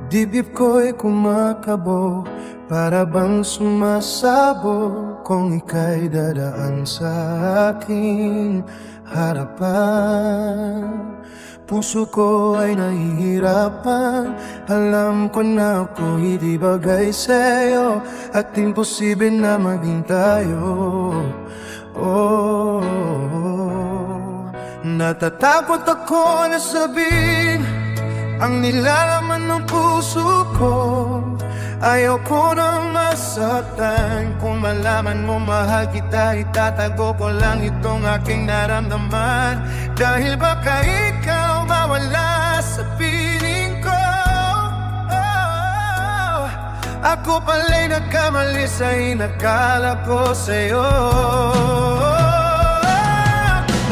Dibdib ko'y kumakabo, para bang sumasabo kung ika'y dadaan sa aking harapan. Puso ko ay nahihirapan, alam ko na ako'y di bagay sa'yo, at imposible na maging tayo. Natatakot ako na sabihin ang nilalaman ng puso ko. Ayaw ko na masaktan. Kung malaman mo mahal kita, itatago ko lang itong aking naramdaman. Dahil baka ikaw mawala sa piling ko. Ako pala'y nagkamali sa inakala ko sa'yo.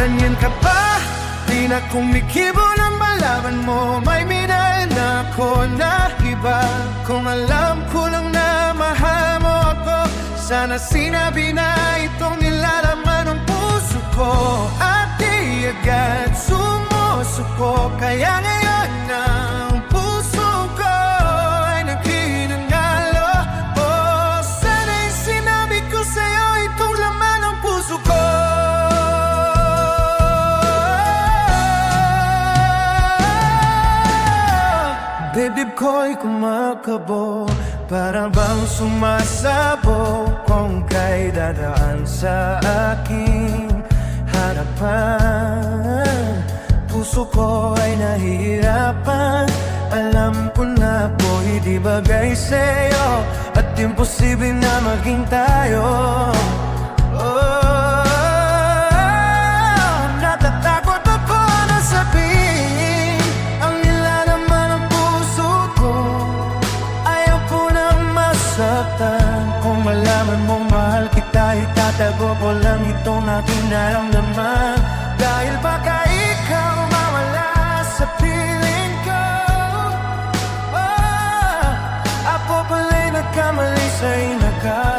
Nanyan ka ba? Di na kumikibo ng malaman mo may minahal na ako na iba. Kung alam ko lang na mahal mo ako, sana sinabi na itong nilalaman ng puso ko. At di agad sumusuko, kaya ngayon ang puso ko ay naghinangalo. Sana'y sinabi ko sa'yo itong laman ng puso ko. Dibdib ko'y kumakabo, para bang sumasabo kung ka'y dadaan sa aking harapan. Puso ko ay nahihirapan, alam ko na ako'y di bagay sa'yo, at imposible na maging tayo. Natatakot ako na sabihin ang nilalaman ng puso ko. Ayaw ko nang masaktan. Kung malaman mo mahal kita, itatago ko lang itong aking naramdaman. Dahil baka ikaw mawala sa piling ko. Ako pala'y nagkamali sa inakala